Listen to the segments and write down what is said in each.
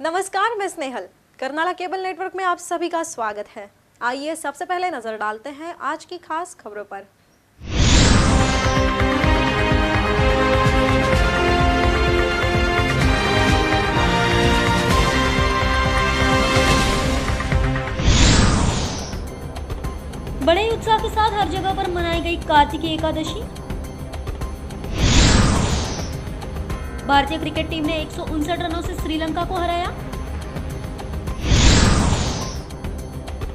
नमस्कार, मैं Snehal. Karnala cable network में आप सभी का स्वागत है। आइए सबसे पहले नजर डालते हैं आज की खास खबरों पर। बड़े उत्साह के साथ हर जगह पर मनाई गई कार्तिकी एकादशी। भारतीय क्रिकेट टीम ने 159 रनों से श्रीलंका को हराया।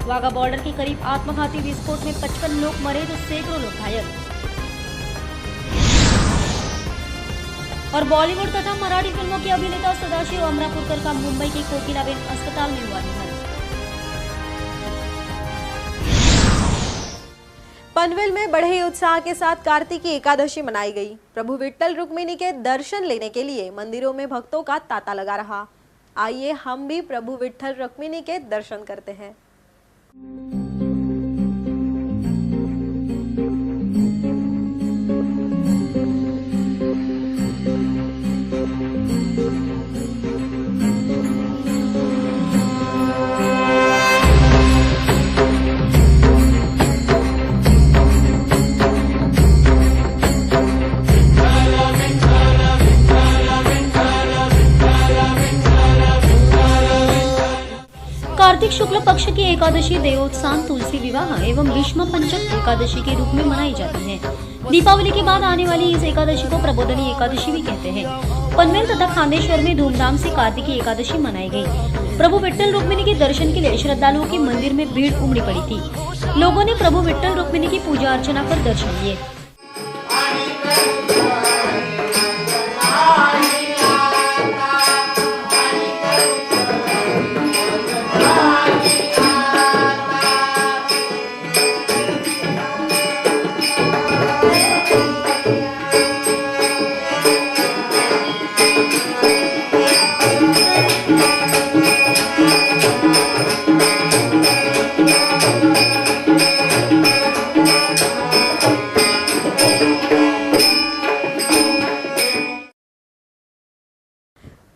वाघा बॉर्डर के करीब आत्मघाती विस्फोट में 55 लोग मरे तो सैकड़ों लोग घायल। और बॉलीवुड तथा मराठी फिल्मों के अभिनेता सदाशिव अमरापुरकर का मुंबई के कोकिलाबेन अस्पताल में हुआ निधन। पनवेल में बड़े ही उत्साह के साथ कार्तिकी एकादशी मनाई गई। प्रभु विट्ठल रुक्मिणी के दर्शन लेने के लिए मंदिरों में भक्तों का तांता लगा रहा। आइए हम भी प्रभु विट्ठल रुक्मिणी के दर्शन करते हैं। कार्तिक शुक्ल पक्ष की एकादशी देवोत्थान, तुलसी विवाह एवं भीष्म पंचक एकादशी के रूप में मनाई जाती है। दीपावली के बाद आने वाली इस एकादशी को प्रबोधनी एकादशी भी कहते हैं। पनवेल तथा खांडेश्वर में धूमधाम से कार्तिकी एकादशी मनाई गई। प्रभु विट्ठल रुक्मिणी के दर्शन के लिए श्रद्धालुओं की मंदिर में भीड़ उमड़ी पड़ी थी। लोगों ने प्रभु विट्ठल रुक्मिणी की पूजा अर्चना कर दर्शन लिए।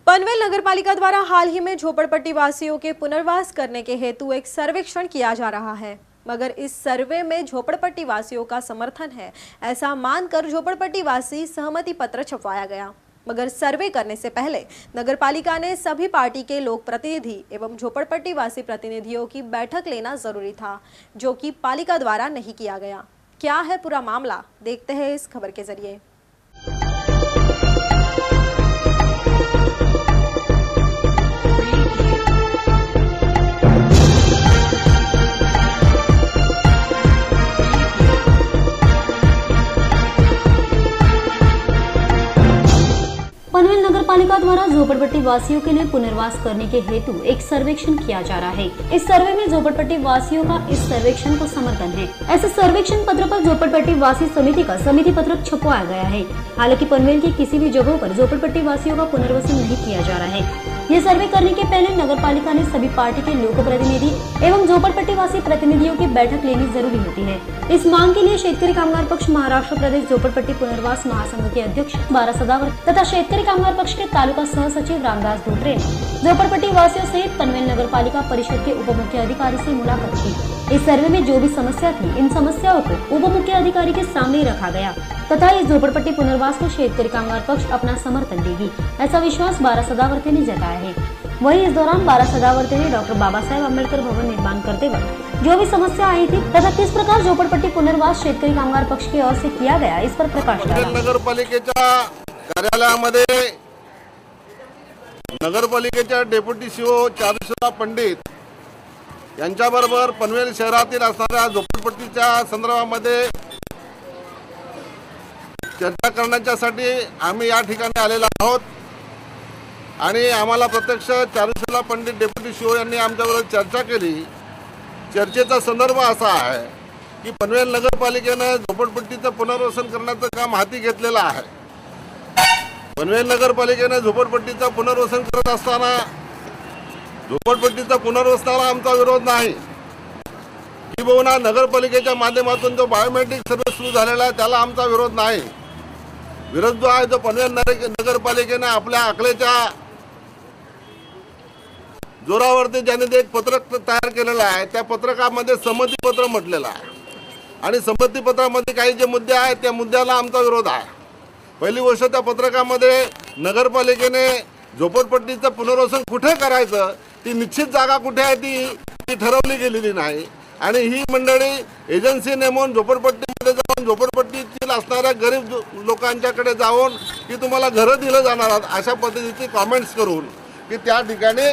पनवेल नगरपालिका द्वारा हाल ही में झोपड़पट्टी वासियों के पुनर्वास करने के हेतु एक सर्वेक्षण किया जा रहा है, मगर इस सर्वे में झोपड़पट्टी वासियों का समर्थन है ऐसा मानकर झोपड़पट्टी वासी सहमति पत्र छपवाया गया। मगर सर्वे करने से पहले नगरपालिका ने सभी पार्टी के लोक प्रतिनिधि एवं झोपड़पट्टी वासी प्रतिनिधियों की बैठक लेना जरूरी था, जो कि पालिका द्वारा नहीं किया गया। क्या है पूरा मामला, देखते हैं इस खबर के जरिए। पनवेल नगरपालिका द्वारा झोपड़पट्टी वासियों के लिए पुनर्वास करने के हेतु एक सर्वेक्षण किया जा रहा है। इस सर्वे में झोपड़पट्टी वासियों का इस सर्वेक्षण को समर्थन है। ऐसे सर्वेक्षण पत्र पर झोपड़पट्टी वासी समिति का समिति पत्रक छपवाया गया है। हालांकि पनवेल की किसी भी जगहों पर झोपड़पट्टी वासियों का पुनर्वसन नहीं किया जा रहा है। ये सर्वे करने के पहले नगरपालिका ने सभी पार्टी के लोक प्रतिनिधि एवं झोपड़पट्टी वासी प्रतिनिधियों की बैठक लेनी जरूरी होती है। इस मांग के लिए शेतकरी कामगार पक्ष महाराष्ट्र प्रदेश झोपड़पट्टी पुनर्वास महासंघ के अध्यक्ष बारा सदावर्ते तथा शेतकरी कामगार पक्ष के तालुका सह सचिव रामदास धोत्रे ने झोपड़पट्टी वासियों सहित पनवेल नगरपालिका परिषद के उप मुख्य अधिकारी से मुलाकात की। इस सर्वे में जो भी समस्या थी, इन समस्याओं को उप मुख्य अधिकारी के सामने रखा गया तथा इस झोपड़पट्टी पुनर्वास को शेतकरी कामगार पक्ष अपना समर्थन देगी, ऐसा विश्वास बारा सदावर्ते ने जताया है। वहीं इस दौरान बारा सदावर्ते ने डॉक्टर बाबा साहेब अम्बेडकर भवन निर्माण करते वक्त जो भी समस्या आई थी तथा किस प्रकार झोपड़पट्टी पुनर्वास शेतकरी कामगार पक्ष की ओर से किया गया, इस पर प्रकाश डाला। नगरपालिकेच्या कार्यालयामध्ये नगरपालिकेच्या डेप्युटी सीओ चारुशिला पंडित यांच्याबरोबर पनवेल शहरातील असणाऱ्या झोपडपट्टीच्या संदर्भामध्ये चर्चा करण्यासाठी आम्ही या ठिकाणी आलेलो आहोत आणि आम्हाला प्रत्यक्ष चारुशिला पंडित डेप्युटी सीओ यांनी आमच्याबरोबर चर्चा केली। चर्चेचा संदर्भ असा आहे की पनवेल नगरपालिकेने झोपडपट्टीचं पुनर्वसन करण्याचं काम हाती घेतलेलं आहे। पनवेल नगरपालिकेने झोपडपट्टीचं पुनर्वसन करत असताना झोपडपट्टीच्या पुनर्वसनाला आमचा विरोध नाही। किंबहुना नगरपालिकेच्या माध्यमातून जो बायोमेट्रिक सर्व्हिस सुरू झालेला आहे त्याला आमचा विरोध नाही। विरोध जो आहे तो पनवेल नगरपालिकेने आपल्या आखलेच्या जोरावरती ज्याने ते एक पत्रक तयार केलेलं आहे, त्या पत्रकामध्ये संमतीपत्र म्हटलेलं आहे आणि संमतीपत्रामध्ये काही जे मुद्दे आहेत त्या मुद्द्याला आमचा विरोध आहे. पहिली गोष्ट, त्या पत्रकामध्ये नगरपालिकेने झोपडपट्टीचं पुनर्वसन कुठे करायचं, ती निश्चित जागा कुठे आहे ती ठरवली गेलेली नाही. आणि ही मंडळी एजन्सी नेमून झोपडपट्टीमध्ये जाऊन झोपडपट्टीतील असणाऱ्या गरीब लोकांच्याकडे जाऊन की तुम्हाला घरं दिलं जाणार आहेत अशा पद्धतीचे कॉमेंट्स करून की त्या ठिकाणी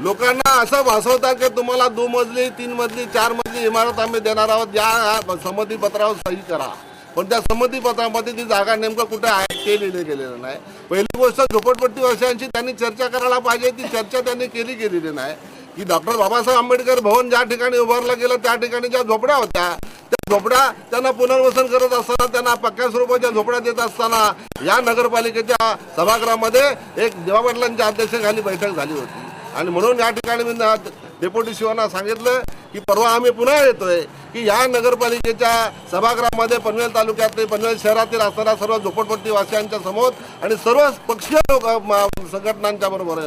लोकांना असं भासवतात की तुम्हाला 2 मजली 3 मजली 4 मजली इमारत आम्ही देणार आहोत, या संमतीपत्रावर सही करा. पण त्या संमतीपत्रामध्ये ती जागा नेमकं कुठे आहे ते लिहिले गेलेलं नाही. पहिली गोष्ट, झोपडपट्टीवासियांची त्यांनी चर्चा करायला पाहिजे, ती चर्चा त्यांनी केली गेलेली नाही. की डॉक्टर बाबासाहेब आंबेडकर भवन ज्या ठिकाणी उभारलं गेलं त्या ठिकाणी ज्या झोपड्या होत्या त्या झोपड्या त्यांना पुनर्वसन करत असताना, त्यांना पक्क्या स्वरूपाच्या झोपड्या देत असताना या नगरपालिकेच्या सभागृहामध्ये एक देवा पाटलांच्या अध्यक्षतेखाली बैठक झाली होती. आणि म्हणून या ठिकाणी मी डेप्युटी शिवांना सांगितलं की परवा आम्ही पुन्हा येतोय की या नगरपालिकेच्या सभागृहामध्ये पनवेल तालुक्यातील पनवेल शहरातील असणाऱ्या सर्व झोपडपट्टीवासियांच्या समोर आणि सर्व पक्षीय संघटनांच्या बरोबर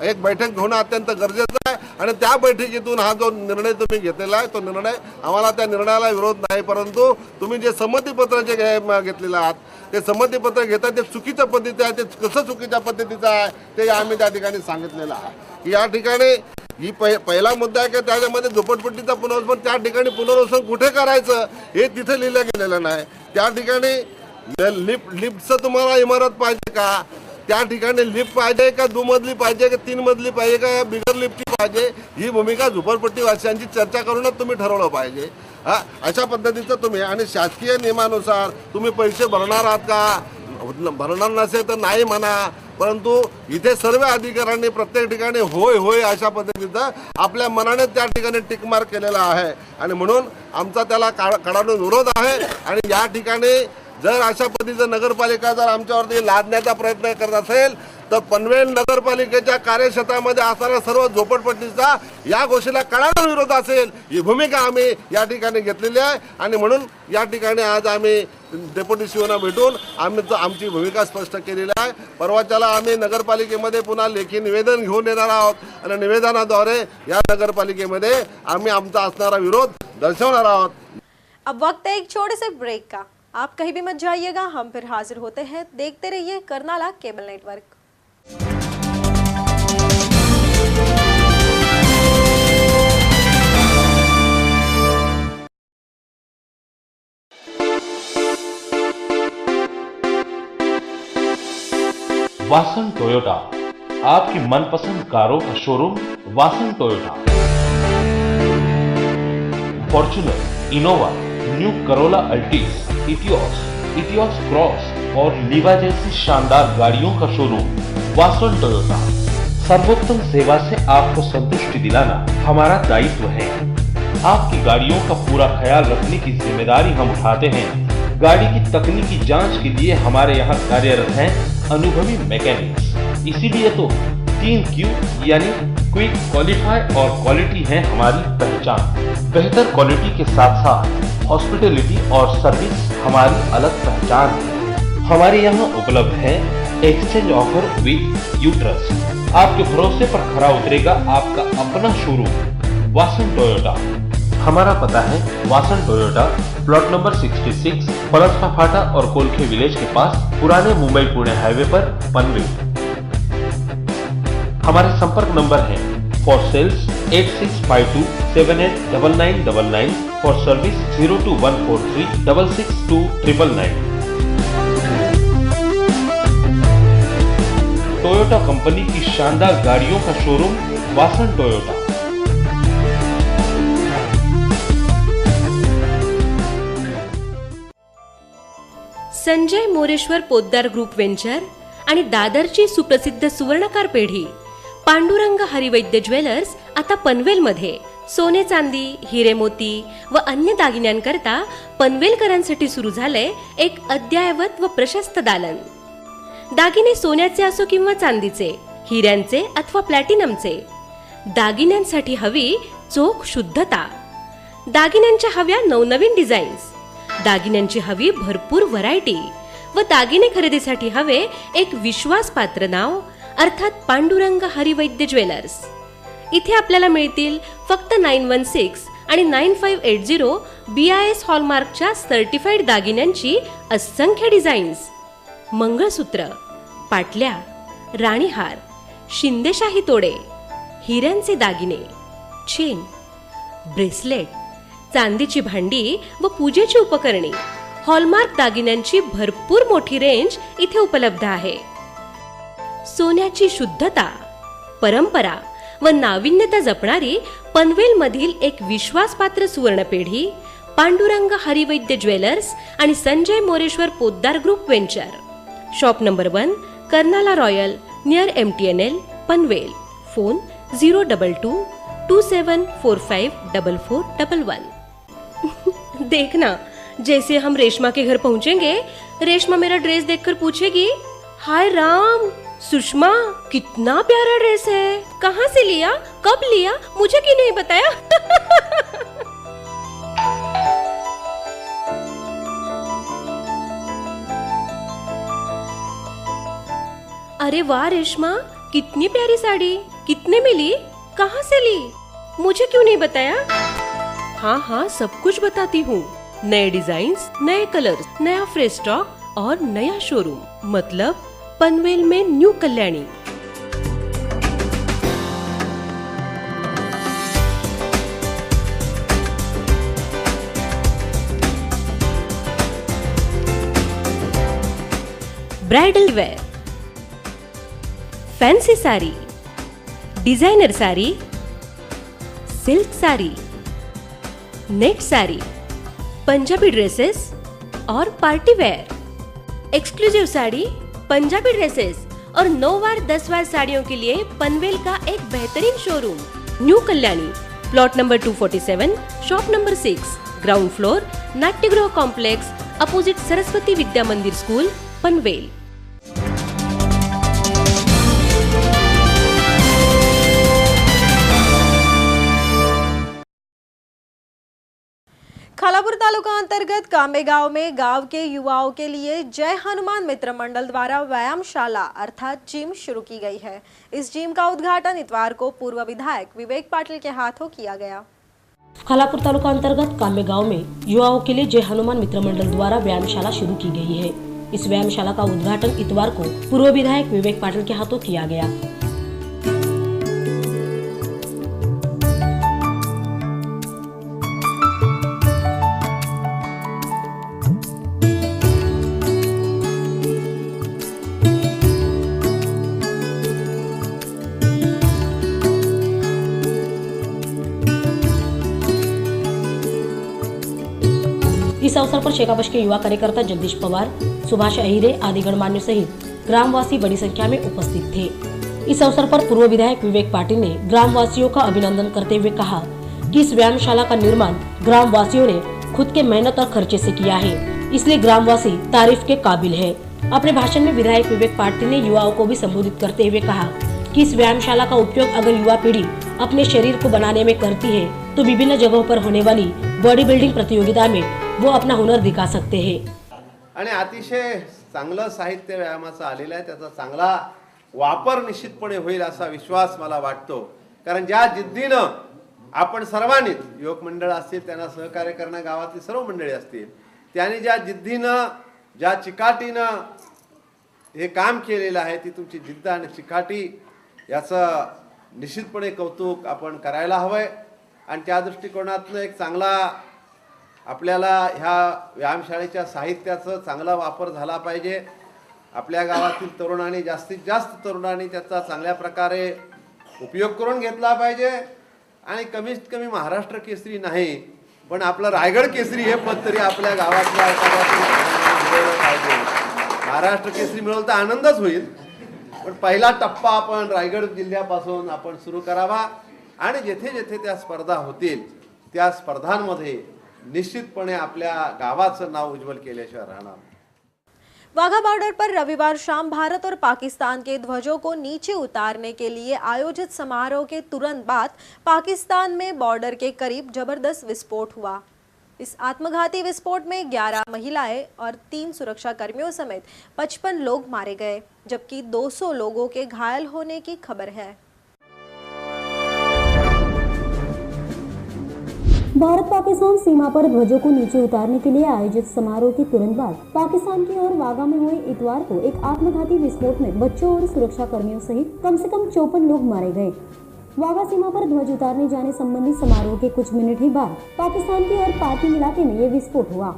एक बैठक होणं अत्यंत गरजेचं आहे. आणि त्या बैठकीतून हा जो निर्णय तुम्ही घेतलेला आहे तो निर्णय आम्हाला त्या निर्णयाला विरोध नाही, परंतु तुम्ही जे संमतीपत्र जे घेतलेलं आहात ते संमतीपत्र घेतात ते चुकीच्या पद्धती आहे. ते कसं चुकीच्या पद्धतीचं आहे ते आम्ही त्या ठिकाणी सांगितलेलं आहे की या ठिकाणी ही पहिला मुद्दा आहे की त्याच्यामध्ये झोपडपट्टीचा पुनर्वसन, त्या ठिकाणी पुनर्वसन कुठे करायचं हे तिथे लिहिलं गेलेलं नाही. त्या ठिकाणी लिफ्टचं तुम्हाला इमारत पाहिजे का, त्या ठिकाणी लिफ्ट पाहिजे का 2 मजली पाहिजे का 3 मजली पाहिजे का बिगर लिफ्टची पाहिजे, ही भूमिका झोपडपट्टीवासियांची चर्चा करूनच तुम्ही ठरवलं पाहिजे. अशा पद्धतीचं तुम्ही आणि शासकीय नियमानुसार तुम्ही पैसे भरणार आहात का, भरणार नसेल तर नाही म्हणा, परंतु इथे सर्व अधिकाऱ्यांनी प्रत्येक ठिकाणी होय होय अशा पद्धतीचं आपल्या मनाने त्या ठिकाणी टिकमार्क केलेला आहे. आणि म्हणून आमचा त्याला कडाडून विरोध आहे. आणि या ठिकाणी जर अशा पद्धतीचं नगरपालिका जर आमच्यावरती लादण्याचा प्रयत्न करत असेल तर पनवेल नगरपालिकेच्या कार्यक्षेत्रामध्ये असणाऱ्या सर्व झोपडपट्टीचा या गोष्टीला कडाडून विरोध असेल, ही भूमिका आम्ही या ठिकाणी घेतलेली आहे. आणि म्हणून या ठिकाणी आज आम्ही डेप्युटी सीओना भेटून आमची भूमिका स्पष्ट केलेली आहे. परवाच्याला आम्ही नगरपालिकेमध्ये पुन्हा लेखी निवेदन घेऊन येणार आहोत आणि निवेदनाद्वारे या नगरपालिकेमध्ये आम्ही आमचा असणारा विरोध दर्शवणार आहोत. अब वक्त है एक छोटे से ब्रेक का. आप कहीं भी मत जाइएगा, हम फिर हाजिर होते हैं. देखते रहिए Karnala cable network. Vasan Toyota, आपकी मनपसंद कारों का showroom Vasan Toyota. Fortuner, Innova, new Corolla Altis, Etios Cross और लीवा जैसी शानदार गाड़ियों का शोरूम वासन टोयोटा। सर्वोत्तम सेवा से आपको संतुष्टि दिलाना हमारा दायित्व है। आपकी गाड़ियों का पूरा ख्याल रखने की जिम्मेदारी हम उठाते हैं। गाड़ी की तकनीकी जांच के लिए हमारे यहाँ कार्यरत हैं अनुभवी मैकेनिक्स। इसीलिए तो 3Q यानी क्विक, क्वालिफाई और क्वालिटी है हमारी पहचान। बेहतर क्वालिटी के साथ साथ हॉस्पिटलिटी और सर्विस हमारी अलग पहचान है। हमारे यहाँ उपलब्ध है एक्सचेंज ऑफर विद यूट्रस। आपके भरोसे पर खरा उतरेगा आपका अपना शोरूम वासन टोयोटा। हमारा पता है वासन टोयोटा, प्लॉट नंबर 66, पलसपा फाटा और कोलखे विलेज के पास, पुराने मुंबई पुणे हाईवे पर, पनवेल। हमारे संपर्क नंबर है for sales 8652789999, for service 02143662999। Toyota company की शानदार गाड़ियों का showroom Vasan Toyota. Sanjay Moreshwar Poddar group venture आणि दादरची सुप्रसिद्ध सुवर्णकार पेढी पांडुरंग हरिवैद्य ज्वेलर्स आता पनवेलमध्ये सोने चांदी, हिरे मोती व अन्य दागिन्यांकरता पनवेलकरांसाठी सुरू झाले एक अद्ययावत व प्रशस्त दालन। दागिने सोन्याचे असो किंवा चांदीचे, हिऱ्यांचे अथवा प्लॅटिनमचे, दागिन्यांसाठी हवी चोख शुद्धता, दागिन्यांच्या हव्या नवनवीन डिझाईन्स, दागिन्यांची हवी भरपूर व्हरायटी व दागिने खरेदीसाठी हवे एक विश्वासपात्र नाव अर्थात पांडुरंग हरिवैद्य ज्वेलर्स. इथे आपल्याला मिळतील फक्त 916 आणि 9580 BIS हॉलमार्कच्या सर्टिफाईड दागिन्यांची असंख्य डिझाईन्स. मंगळसूत्र, पाटल्या, राणीहार, शिंदेशाही तोडे, हिऱ्यांचे दागिने, चेन, ब्रेसलेट, चांदीची भांडी व पूजेची उपकरणे, हॉलमार्क दागिन्यांची भरपूर मोठी रेंज इथे उपलब्ध आहे. सोन्याची शुद्धता, परंपरा व नाविन्यता जपणारी पनवेलमधील एक विश्वासपात्र सुवर्णपेढी पांडुरंग हरिवैद्य ज्वेलर्स आणि Sanjay Moreshwar Poddar group venture. Shop number 1, Karnala royal, near MTNL, Panvel. Phone 022-27454411. देखना, जैसे हम रेशमा के घर पहुंचेंगे, रेशमा मेरा ड्रेस देखकर पूछेगी, हाय राम सुषमा, कितना प्यारा ड्रेस है, कहाँ से लिया, कब लिया, मुझे क्यों नहीं बताया? अरे वाह रेशमा, कितनी प्यारी साड़ी, कितने में ली, कहाँ से ली, मुझे क्यों नहीं बताया? हाँ हाँ, सब कुछ बताती हूँ. नए डिजाइन्स, नए कलर्स, नया फ्रेश स्टॉक और नया शोरूम, मतलब पनवेल में new Kalyani. Bridal wear, fancy sari, designer sari, silk sari, net sari, Punjabi dresses और party wear, exclusive sari, Punjabi dresses और 9 वार 10 वार साड़ियों के लिए पनवेल का एक बेहतरीन showroom new Kalyani. Plot number 247, shop number 6, ground floor, नाट्यगृह कॉम्प्लेक्स, अपोजिट सरस्वती विद्या मंदिर स्कूल, पनवेल. खालापुर तालुका अंतर्गत कांबे गांव में गांव के युवाओं के लिए जय हनुमान मित्र मंडल द्वारा व्यायामशाला अर्थात जिम शुरू की गई है. इस जिम का उद्घाटन इतवार को पूर्व विधायक विवेक पाटिल के हाथों किया गया. खालापुर तालुका अंतर्गत कांबे गांव में युवाओं के लिए जय हनुमान मित्र मंडल द्वारा व्यायामशाला शुरू की गई है. इस व्यायामशाला का उद्घाटन इतवार को पूर्व विधायक विवेक पाटिल के हाथों किया गया. इस अवसर पर शेखावश के युवा कार्यकर्ता जगदीश पवार, सुभाष अहिरे आदि गणमान्यों सहित ग्रामवासी बड़ी संख्या में उपस्थित थे. इस अवसर पर पूर्व विधायक विवेक पाटिल ने ग्रामवासियों का अभिनंदन करते हुए कहा कि इस व्यायामशाला का निर्माण ग्रामवासियों ने खुद के मेहनत और खर्चे से किया है, इसलिए ग्रामवासी तारीफ के काबिल है. अपने भाषण में विधायक विवेक पाटिल ने युवाओं को भी संबोधित करते हुए कहा कि इस व्यायामशाला का उपयोग अगर युवा पीढ़ी अपने शरीर को बनाने में करती है तो विभिन्न जगहों पर होने वाली बॉडी बिल्डिंग प्रतियोगिता में वो अपना हुनर दिखा सकते हैं. आणि अतिशय चांगलं साहित्य व्यायामाचं आलेलं आहे, त्याचा चांगला वापर निश्चितपणे होईल असा विश्वास मला वाटतो. कारण ज्या जिद्दीनं आपण सर्वांनी, युवक मंडळ असतील, त्यांना सहकार्य करणाऱ्या गावातली सर्व मंडळी असतील, त्यांनी ज्या जिद्दीनं ज्या चिकाटीनं हे काम केलेलं आहे, ती तुमची जिद्द आणि चिकाटी याचं निश्चितपणे कौतुक आपण करायला हवंय. आणि त्या दृष्टिकोनातनं एक चांगला आपल्याला ह्या व्यायामशाळेच्या साहित्याचा चांगला वापर झाला पाहिजे. आपल्या गावातील तरुणांनी, जास्तीत जास्त तरुणांनी त्याचा चांगल्या प्रकारे उपयोग करून घेतला पाहिजे. आणि कमीत कमी महाराष्ट्र केसरी नाही, पण आपलं रायगड केसरी हे पद तरी आपल्या गावातल्या मिळवलं पाहिजे. महाराष्ट्र केसरी मिळवलं तर आनंदच होईल, पण पहिला टप्पा आपण रायगड जिल्ह्यापासून आपण सुरू करावा. आणि जेथे जेथे त्या स्पर्धा होतील त्या स्पर्धांमध्ये निश्चितपणे आपल्या गावाचं नाव उज्ज्वल केल्याशिवाय राहणार. वाघा बॉर्डर पर रविवार शाम भारत और पाकिस्तान के ध्वजों को नीचे उतारने के लिए आयोजित समारोह के तुरंत बाद पाकिस्तान में बॉर्डर के करीब जबरदस्त विस्फोट हुआ. इस आत्मघाती विस्फोट में 11 महिलाएं और 3 सुरक्षा कर्मियों समेत 55 लोग मारे गए, जबकि 200 लोगों के घायल होने की खबर है। भारत पाकिस्तान सीमा पर ध्वजों को नीचे उतारने के लिए आयोजित समारोह के तुरंत बाद पाकिस्तान की ओर वाघा में हुए इतवार को एक आत्मघाती विस्फोट में बच्चों और सुरक्षा कर्मियों सहित कम से कम 54 लोग मारे गए। वाघा सीमा पर ध्वज उतारने जाने संबंधी समारोह के कुछ मिनट ही बाद पाकिस्तान की ओर पार्किंग इलाके में ये विस्फोट हुआ।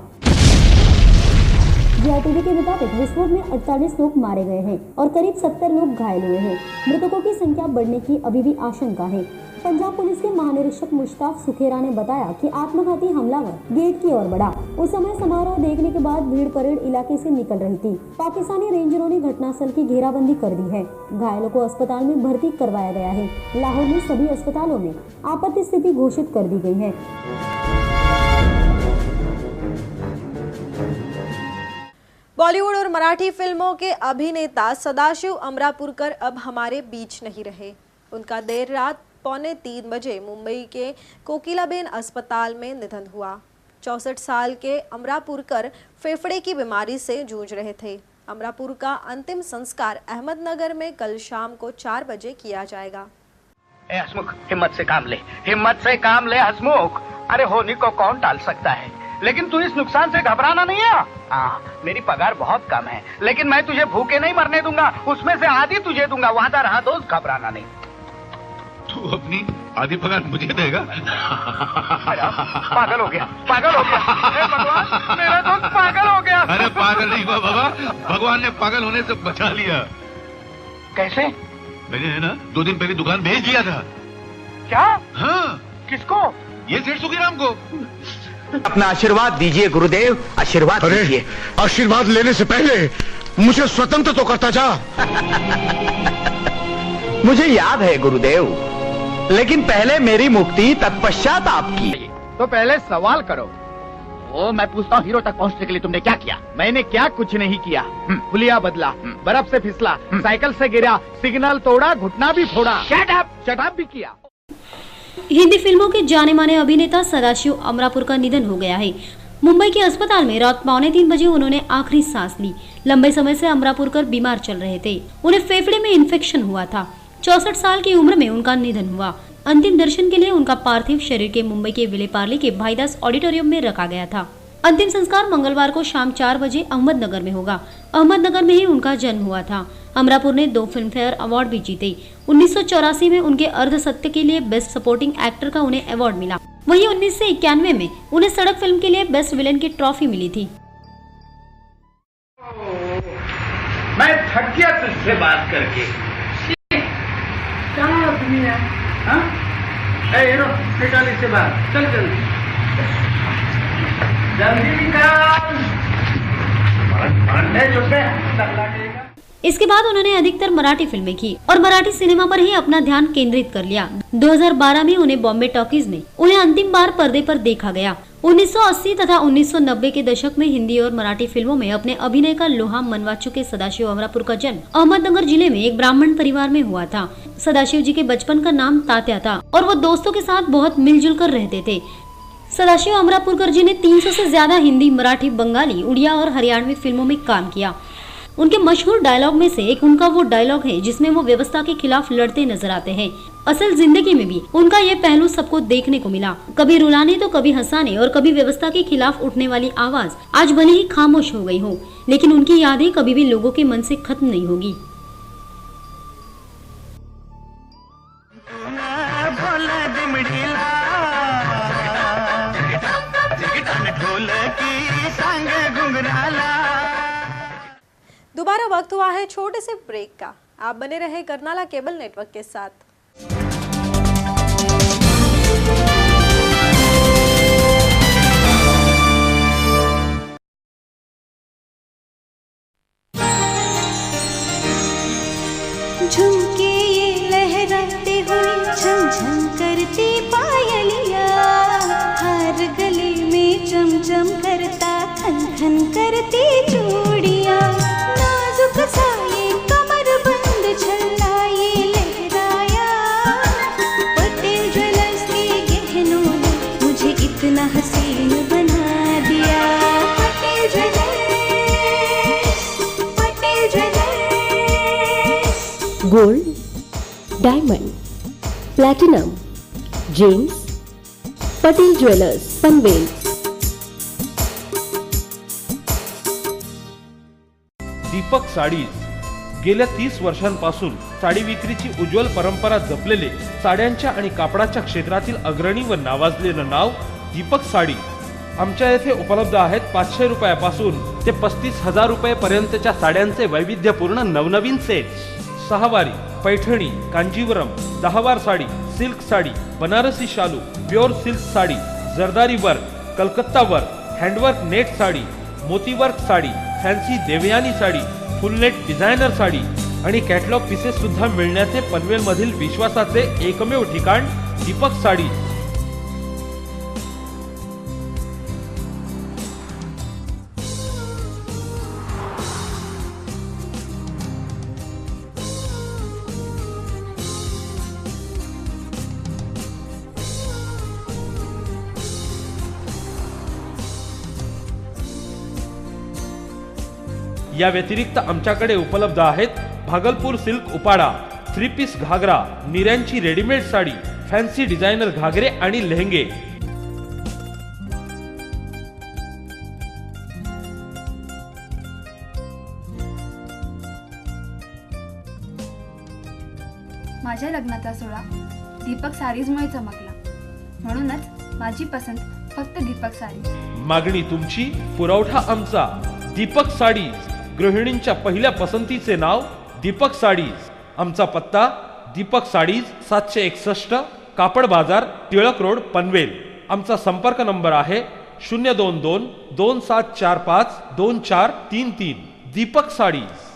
जीआरटीवी के मुताबिक विस्फोट में 48 लोग मारे गए हैं और करीब 70 लोग घायल हुए हैं। मृतकों की संख्या बढ़ने की अभी भी आशंका है। पंजाब पुलिस के महानिरीक्षक मुश्ताक सुखेरा ने बताया कि आत्मघाती हमलावर गेट की ओर बढ़ा। उस समय समारोह देखने के बाद भीड़ परेड इलाके से निकल रही थी। पाकिस्तानी रेंजरों ने घटनास्थल की घेराबंदी कर दी है। घायलों को अस्पताल में भर्ती करवाया गया है। लाहौर में सभी अस्पतालों में आपात स्थिति घोषित कर दी गई है। बॉलीवुड और मराठी फिल्मों के अभिनेता सदाशिव अमरापुरकर अब हमारे बीच नहीं रहे। उनका देर रात 2:45 बजे मुंबई के कोकिलाबेन अस्पताल में निधन हुआ। 64 साल के अमरापुरकर फेफड़े की बीमारी से जूझ रहे थे। अमरापुर का अंतिम संस्कार अहमदनगर में कल शाम को 4 बजे किया जाएगा। ए हसमुख, हिम्मत से काम ले, हिम्मत से काम ले हसमुख। अरे होनी को कौन टाल सकता है, लेकिन तू इस नुकसान से घबराना नहीं है। मेरी पगार बहुत कम है, लेकिन मैं तुझे भूखे नहीं मरने दूंगा। उसमें से आधी तुझे दूंगा, वादा रहा दोस्त, घबराना नहीं। तू अपनी आधी पगार मुझे देगा? पागल हो गया, पागल हो गया। भगवान, मेरा दोस्त पागल हो गया। अरे पागल नहीं हुआ बाबा, भगवान ने पागल होने से बचा लिया। कैसे? मैंने है ना 2 दिन पहले दुकान भेज दिया था। क्या? हाँ। किसको? ये सेठ सुखीराम को। अपना आशीर्वाद दीजिए गुरुदेव, आशीर्वाद दीजिए। आशीर्वाद लेने से पहले मुझे स्वतंत्र तो करता जा। मुझे याद है गुरुदेव, लेकिन पहले मेरी मुक्ति तत्पश्चात आपकी। तो पहले सवाल करो। मैं पूछता हूँ, हीरो तक पहुँचने के लिए तुमने क्या किया? मैंने क्या? कुछ नहीं किया। पुलिया बदला, बर्फ से फिसला, साइकिल से गिरा, सिग्नल तोड़ा, घुटना भी फोड़ा, शट अप भी किया। हिंदी फिल्मों के जाने माने अभिनेता सदाशिव अमरापुर का निधन हो गया है। मुंबई के अस्पताल में रात 2:45 बजे उन्होंने आखिरी सांस ली। लंबे समय से अमरापुरकर बीमार चल रहे थे। उन्हें फेफड़े में इन्फेक्शन हुआ था। 64 साल की उम्र में उनका निधन हुआ। अंतिम दर्शन के लिए उनका पार्थिव शरीर के मुंबई के विलेपार्ले के भाईदास ऑडिटोरियम में रखा गया था। अंतिम संस्कार मंगलवार को शाम 4 बजे अहमदनगर में होगा। अहमदनगर में ही उनका जन्म हुआ था। अमरापुर ने 2 फिल्म फेयर अवार्ड भी जीते। 1984 में उनके अर्ध सत्य के लिए बेस्ट सपोर्टिंग एक्टर का उन्हें अवार्ड मिला। वहीं 1991 में उन्हें सड़क फिल्म के लिए बेस्ट विलेन की ट्रॉफी मिली थी। मैं थक गया तुझसे बात करके। क्या आदमी है? हीरो निकाल इससे बाहर, चल जल्दी जल्दी निकाल। इसके बाद उन्होंने अधिकतर मराठी फिल्में की और मराठी सिनेमा पर ही अपना ध्यान केंद्रित कर लिया। 2012 में उन्हें बॉम्बे टॉकीज में उन्हें अंतिम बार पर्दे पर देखा गया। 1980 तथा 1990 के दशक में हिंदी और मराठी फिल्मों में अपने अभिनय का लोहा मनवा चुके सदाशिव अमरापुर का जन्म अहमदनगर जिले में एक ब्राह्मण परिवार में हुआ था। सदाशिव जी के बचपन का नाम तात्या था और वो दोस्तों के साथ बहुत मिलजुल कर रहते थे। सदाशिव अमरापुरकर जी ने 300 से ज्यादा हिंदी, मराठी, बंगाली, उड़िया और हरियाणवी फिल्मों में काम किया। उनके मशहूर डायलॉग में से एक उनका वो डायलॉग है जिसमें वो व्यवस्था के खिलाफ लड़ते नजर आते हैं। असल जिंदगी में भी उनका ये पहलू सबको देखने को मिला। कभी रुलाने तो कभी हंसाने और कभी व्यवस्था के खिलाफ उठने वाली आवाज आज भले ही खामोश हो गई हो, लेकिन उनकी यादें कभी भी लोगों के मन से खत्म नहीं होगी। दोबारा वक्त हुआ है छोटे से ब्रेक का। आप बने रहे करनाला केबल नेटवर्क के साथ। झुमके ये लहराते हुए झम झम करती पायलिया, हार गले में चमचम करता खन खन करती चूड़िया, नाजुक सा ये कमर बंद छल्ला ये लहराया, Patel jewellers gold, diamond, platinum, gems, Patel jewellers Panvel. Deepak saris गेल्या 30 वर्षांपासून साडी विक्रीची उज्ज्वल परंपरा जपलेले साड्यांच्या आणि कापडाच्या क्षेत्रातील अग्रणी व नावाजलेलं नाव दीपक साडी। आमच्या येथे उपलब्ध आहेत 500 रुपयापासून ते 35,000 रुपये पर्यंतच्या साड्यांचे वैविध्यपूर्ण नवनवीन सेट। सहावारी, पैठणी, कांजीवरम, 10 वार साडी, सिल्क साडी, बनारसी शालू, प्योर सिल्क साडी, जरदारी work, Calcutta work, handwork net sari, मोती work sari, fancy Devyani sari, full net designer sari आणि कॅटलॉग पीसेस सुद्धा मिळण्याचे पनवेल मधील विश्वासाचे एकमेव ठिकाण दीपक साडी। या व्यतिरिक्त आमच्याकडे उपलब्ध आहेत भागलपूर सिल्क उपाडा, 3 पीस घागरा, निऱ्यांची रेडीमेड साडी, फॅन्सी डिझायनर घागरे आणि लेहंगे। माझ्या लग्नाचा सोहळा दीपक साडीजमुळे चमकला, म्हणूनच माझी पसंत फक्त दीपक साडी। मागणी तुमची, पुरवठा आमचा। दीपक साडीज, गृहिणींच्या पहिल्या पसंतीचे नाव दीपक साडीज। आमचा पत्ता दीपक साडीज 761 कापड बाजार, टिळक रोड, पनवेल। आमचा संपर्क नंबर आहे 022 2745 2433। दीपक साडीज।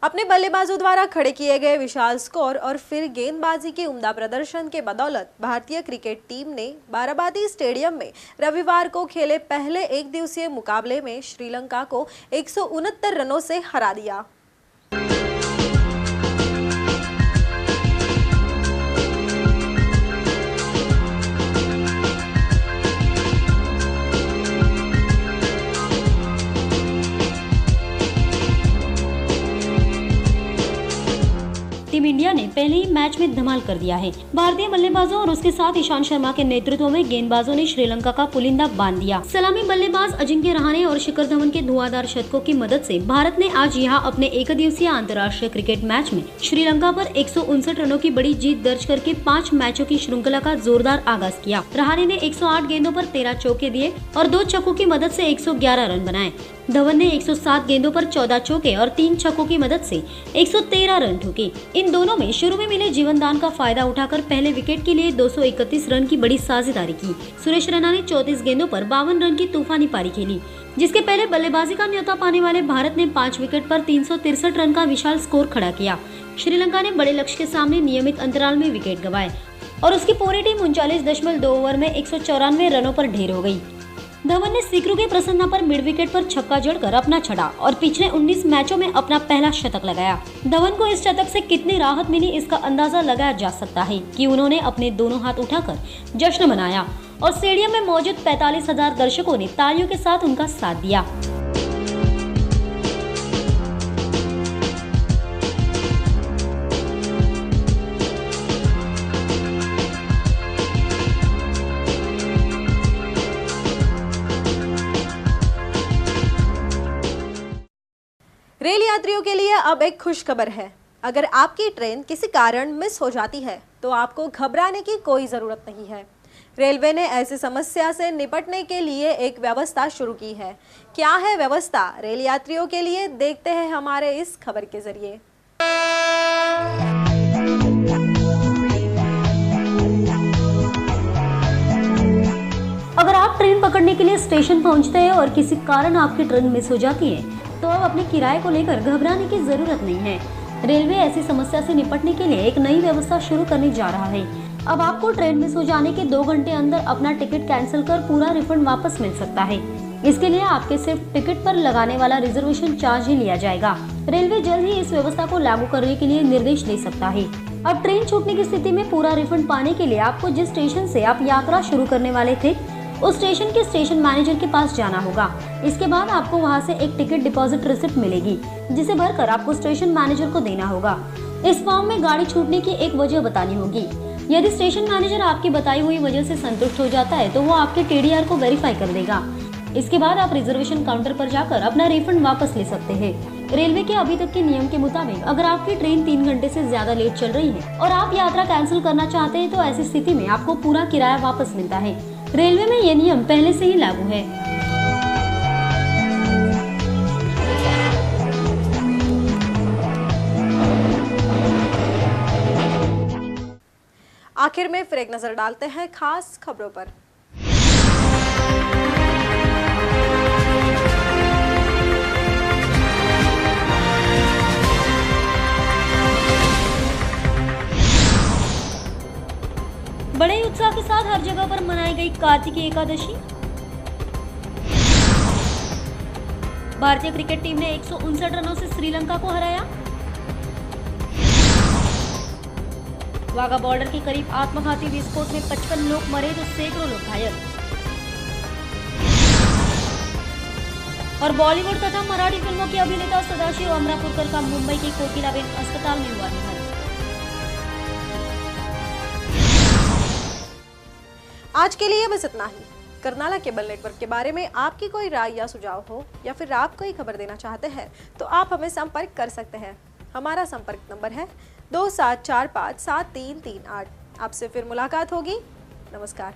अपने बल्लेबाजों द्वारा खड़े किए गए विशाल स्कोर और फिर गेंदबाजी के उम्दा प्रदर्शन के बदौलत भारतीय क्रिकेट टीम ने बाराबाती स्टेडियम में रविवार को खेले पहले एक दिवसीय मुकाबले में श्रीलंका को 169 रनों से हरा दिया। टीम इंडिया ने पहले ही मैच में धमाल कर दिया है। भारतीय बल्लेबाजों और उसके साथ ईशांत शर्मा के नेतृत्व में गेंदबाजों ने श्रीलंका का पुलिंदा बांध दिया। सलामी बल्लेबाज अजिंक्य रहाणे और शिखर धवन के धुआंधार शतकों की मदद से भारत ने आज यहां अपने एकदिवसीय अंतर्राष्ट्रीय क्रिकेट मैच में श्रीलंका पर 159 रनों की बड़ी जीत दर्ज करके 5 मैचों की श्रृंखला का जोरदार आगाज किया। रहाणे ने 108 गेंदों पर 13 चौके दिए और 2 छक्कों की मदद से 111 रन बनाए। धवन ने 107 गेंदों पर 14 चौके और 3 छक्कों की मदद से 113 रन ठोके। इन दोनों में शुरू में मिले जीवनदान का फायदा उठाकर पहले विकेट के लिए 231 रन की बड़ी साझेदारी की। सुरेश रैना ने 34 गेंदों पर 52 रन की तूफानी पारी खेली, जिसके पहले बल्लेबाजी का न्योता पाने वाले भारत ने 5 विकेट पर 363 रन का विशाल स्कोर खड़ा किया। श्रीलंका ने बड़े लक्ष्य के सामने नियमित अंतराल में विकेट गंवाए और उसकी पूरी टीम 39.2 ओवर में 194 रनों पर ढेर हो गई। धवन ने सीकरू के प्रसन्ना पर मिड विकेट पर छक्का जड़कर अपना छड़ा और पिछले 19 मैचों में अपना पहला शतक लगाया। धवन को इस शतक से कितनी राहत मिली इसका अंदाजा लगाया जा सकता है कि उन्होंने अपने दोनों हाथ उठाकर जश्न मनाया और स्टेडियम में मौजूद 45,000 दर्शकों ने तालियों के साथ उनका साथ दिया। रेल यात्रियों के लिए अब एक खुश खबर है। अगर आपकी ट्रेन किसी कारण मिस हो जाती है तो आपको घबराने की कोई ज़रूरत नहीं है। रेलवे ने ऐसी समस्या से निपटने के लिए एक व्यवस्था शुरू की है। क्या है व्यवस्था रेल यात्रियों के लिए, देखते हैं हमारे इस खबर के जरिए। अगर आप ट्रेन पकड़ने के लिए स्टेशन पहुंचते हैं और किसी कारण आपकी ट्रेन मिस हो जाती है तो अब अपने किराए को लेकर घबराने की जरूरत नहीं है। रेलवे ऐसी समस्या से निपटने के लिए एक नई व्यवस्था शुरू करने जा रहा है। अब आपको ट्रेन मिस हो जाने के 2 घंटे अंदर अपना टिकट कैंसिल कर पूरा रिफंड वापस मिल सकता है। इसके लिए आपके सिर्फ टिकट पर लगाने वाला रिजर्वेशन चार्ज ही लिया जाएगा। रेलवे जल्द ही इस व्यवस्था को लागू करने के लिए निर्देश दे सकता है। अब ट्रेन छूटने की स्थिति में पूरा रिफंड पाने के लिए आपको जिस स्टेशन से आप यात्रा शुरू करने वाले थे उस स्टेशन के स्टेशन मैनेजर के पास जाना होगा। इसके बाद आपको वहां से एक टिकट डिपॉजिट रिसिप्ट मिलेगी, जिसे भरकर आपको स्टेशन मैनेजर को देना होगा। इस फॉर्म में गाड़ी छूटने की एक वजह बतानी होगी। यदि स्टेशन मैनेजर आपकी बताई हुई वजह से संतुष्ट हो जाता है तो वो आपके TDR को वेरीफाई कर देगा। इसके बाद आप रिजर्वेशन काउंटर पर जाकर अपना रिफंड वापस ले सकते हैं। रेलवे के अभी तक के नियम के मुताबिक अगर आपकी ट्रेन 3 घंटे से ज्यादा लेट चल रही है और आप यात्रा कैंसिल करना चाहते हैं तो ऐसी स्थिति में आपको पूरा किराया वापस मिलता है। रेलवे में ये नियम पहले से ही लागू है। आखिर में फिर एक नजर डालते हैं खास खबरों पर। बड़े ही उत्साह के साथ हर जगह पर मनाई गई कार्तिकी एकादशी। भारतीय क्रिकेट टीम ने 159 रनों से श्रीलंका को हराया। वाघा बॉर्डर के करीब आत्मघाती विस्फोट में 55 लोग मरे तो सैकड़ों लोग घायल। और बॉलीवुड तथा मराठी फिल्मों के अभिनेता सदाशिव अमरापुरकर का मुंबई के कोकिलाबेन अस्पताल में हुआ निधन। आज के लिए बस इतना ही। करनाला केबल नेटवर्क के बारे में आपकी कोई राय या सुझाव हो या फिर आप कोई खबर देना चाहते हैं तो आप हमें संपर्क कर सकते हैं। हमारा संपर्क नंबर है 27457338। आपसे फिर मुलाकात होगी। नमस्कार।